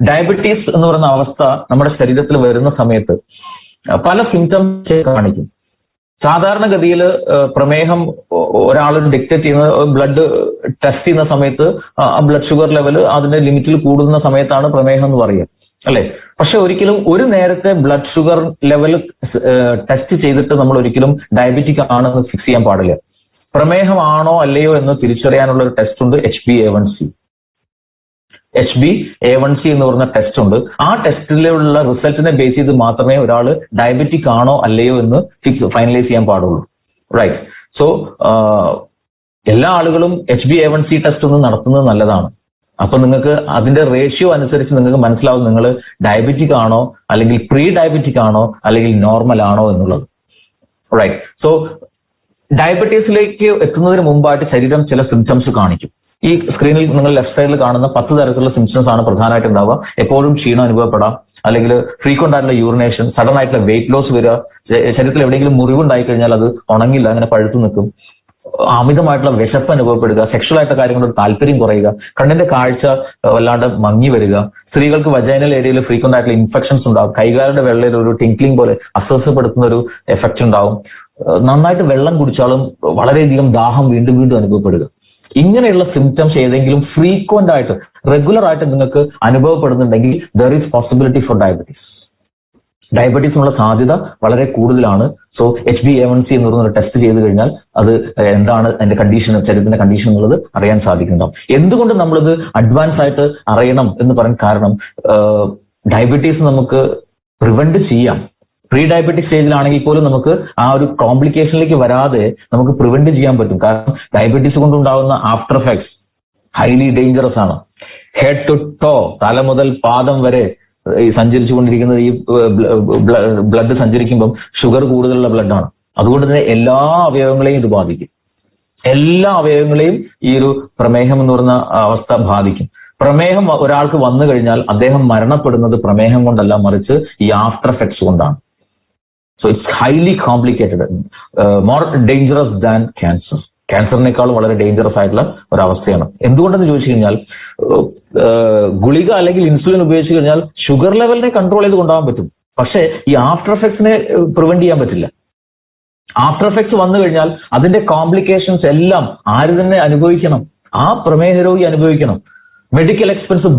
Diabetes എന്ന് പറയുന്ന അവസ്ഥ നമ്മുടെ ശരീരത്തിൽ വരുന്ന സമയത്ത് പല സിംറ്റംസ് കാണിക്കും. സാധാരണഗതിയിൽ പ്രമേഹം ഒരാൾ ഡിക്റ്റേറ്റ് ചെയ്യുന്ന ബ്ലഡ് ടെസ്റ്റ് ചെയ്യുന്ന സമയത്ത് ആ ബ്ലഡ് ഷുഗർ ലെവൽ അതിന്റെ ലിമിറ്റിൽ കൂടുന്ന സമയത്താണ് പ്രമേഹം എന്ന് പറയുക, അല്ലെ? പക്ഷെ ഒരിക്കലും ഒരു നേരത്തെ ബ്ലഡ് ഷുഗർ ലെവൽ ടെസ്റ്റ് ചെയ്തിട്ട് നമ്മൾ ഒരിക്കലും ഡയബറ്റിക് ആണെന്ന് ഫിക്സ് ചെയ്യാൻ പാടില്ല. പ്രമേഹമാണോ അല്ലയോ എന്ന് തിരിച്ചറിയാനുള്ള ഒരു ടെസ്റ്റ് ഉണ്ട്, HbA1c. HbA1c എന്ന് പറയുന്ന ടെസ്റ്റ് ഉണ്ട്. ആ ടെസ്റ്റിലുള്ള റിസൾട്ടിനെ ബേസ് ചെയ്ത് മാത്രമേ ഒരാൾ ഡയബറ്റിക് ആണോ അല്ലയോ എന്ന് ഫൈനലൈസ് ചെയ്യാൻ പാടുള്ളൂ. റൈറ്റ്. സോ എല്ലാ ആളുകളും HbA1c ടെസ്റ്റ് ഒന്ന് നടത്തുന്നത് നല്ലതാണ്. അപ്പൊ നിങ്ങൾക്ക് അതിന്റെ റേഷ്യോ അനുസരിച്ച് നിങ്ങൾക്ക് മനസ്സിലാവും നിങ്ങൾ ഡയബറ്റിക് ആണോ അല്ലെങ്കിൽ പ്രീ ഡയബറ്റിക് ആണോ അല്ലെങ്കിൽ നോർമൽ ആണോ എന്നുള്ളത്. റൈറ്റ്. സോ ഡയബറ്റീസിലേക്ക് എത്തുന്നതിന് മുമ്പായിട്ട് ശരീരം ചില സിംറ്റംസ് കാണിക്കും. ഈ സ്ക്രീനിൽ നിങ്ങൾ ലെഫ്റ്റ് സൈഡിൽ കാണുന്ന 10 തരത്തിലുള്ള സിംറ്റംസ് ആണ് പ്രധാനമായിട്ട് ഉണ്ടാവുക. എപ്പോഴും ക്ഷീണം അനുഭവപ്പെടാം, അല്ലെങ്കിൽ ഫ്രീക്വന്റ് ആയിട്ടുള്ള യൂറിനേഷൻ, സഡൻ ആയിട്ടുള്ള വെയിറ്റ് ലോസ് വരിക, ശരീരത്തിൽ എവിടെയെങ്കിലും മുറിവുണ്ടായി കഴിഞ്ഞാൽ അത് ഉണങ്ങില്ല, അങ്ങനെ പഴുത്തു നിൽക്കും, അമിതമായിട്ടുള്ള വിശപ്പ് അനുഭവപ്പെടുക, സെക്ഷൽ ആയിട്ടുള്ള കാര്യങ്ങളോട് താല്പര്യം കുറയുക, കണ്ണിന്റെ കാഴ്ച വല്ലാണ്ട് മങ്ങി വരിക, സ്ത്രീകൾക്ക് വജൈനൽ ഏരിയയിൽ ഫ്രീക്വന്റ് ആയിട്ടുള്ള ഇൻഫെക്ഷൻസ് ഉണ്ടാവും, കൈകാലുടെ വെള്ളയിൽ ഒരു ടിങ്ക്ലിംഗ് പോലെ അസ്വസ്ഥപ്പെടുത്തുന്ന ഒരു എഫക്റ്റ് ഉണ്ടാവും, നന്നായിട്ട് വെള്ളം കുടിച്ചാലും വളരെയധികം ദാഹം വീണ്ടും വീണ്ടും അനുഭവപ്പെടുക. ഇങ്ങനെയുള്ള സിംറ്റംസ് ഏതെങ്കിലും ഫ്രീക്വന്റ് ആയിട്ട് റെഗുലർ ആയിട്ട് നിങ്ങൾക്ക് അനുഭവപ്പെടുന്നുണ്ടെങ്കിൽ there is possibility for diabetes. ഡയബറ്റീസിനുള്ള സാധ്യത വളരെ കൂടുതലാണ്. സോ HbA1c എന്ന് പറയുന്ന ടെസ്റ്റ് ചെയ്ത് കഴിഞ്ഞാൽ അത് എന്താണ് അതിന്റെ കണ്ടീഷൻ, ശരീരത്തിന്റെ കണ്ടീഷൻ എന്നുള്ളത് അറിയാൻ സാധിക്കുന്നുണ്ടാവും. എന്തുകൊണ്ട് നമ്മളിത് അഡ്വാൻസ് ആയിട്ട് അറിയണം എന്ന് പറയാൻ കാരണം, ഡയബറ്റീസ് നമുക്ക് പ്രിവെന്റ് ചെയ്യാം. പ്രീ ഡയബറ്റിക് സ്റ്റേജിലാണെങ്കിൽ പോലും നമുക്ക് ആ ഒരു കോംപ്ലിക്കേഷനിലേക്ക് വരാതെ നമുക്ക് പ്രിവെന്റ് ചെയ്യാൻ പറ്റും. കാരണം ഡയബറ്റീസ് കൊണ്ടുണ്ടാകുന്ന ആഫ്റ്റർ എഫക്ട്സ് ഹൈലി ഡേഞ്ചറസ് ആണ്. ഹെഡ് ടു ടോ, തല മുതൽ പാദം വരെ സഞ്ചരിച്ചു കൊണ്ടിരിക്കുന്നത് ഈ ബ്ലഡ് സഞ്ചരിക്കുമ്പം ഷുഗർ കൂടുതലുള്ള ബ്ലഡാണ്. അതുകൊണ്ട് തന്നെ എല്ലാ അവയവങ്ങളെയും ഇത് ബാധിക്കും. എല്ലാ അവയവങ്ങളെയും ഈ ഒരു പ്രമേഹം എന്ന് പറയുന്ന അവസ്ഥ ബാധിക്കും. പ്രമേഹം ഒരാൾക്ക് വന്നു കഴിഞ്ഞാൽ അദ്ദേഹം മരണപ്പെടുന്നത് പ്രമേഹം കൊണ്ടല്ല, മറിച്ച് ഈ ആഫ്റ്റർ എഫക്ട്സ് കൊണ്ടാണ്. So it's highly complicated, more dangerous than cancer. ക്യാൻസറിനേക്കാളും വളരെ ഡേഞ്ചറസ് ആയിട്ടുള്ള ഒരവസ്ഥയാണ്. എന്തുകൊണ്ടെന്ന് ചോദിച്ചു കഴിഞ്ഞാൽ, ഗുളിക അല്ലെങ്കിൽ ഇൻസുലിൻ ഉപയോഗിച്ച് കഴിഞ്ഞാൽ ഷുഗർ ലെവലിനെ കൺട്രോൾ ചെയ്ത് കൊണ്ടുപോകാൻ പറ്റും, പക്ഷേ ഈ ആഫ്റ്റർ എഫക്ട്സിനെ പ്രിവെന്റ് ചെയ്യാൻ പറ്റില്ല. ആഫ്റ്റർ എഫക്ട്സ് വന്നു കഴിഞ്ഞാൽ അതിന്റെ കോംപ്ലിക്കേഷൻസ് എല്ലാം ആര് തന്നെ അനുഭവിക്കണം? ആ പ്രമേഹ രോഗി അനുഭവിക്കണം. Medical expense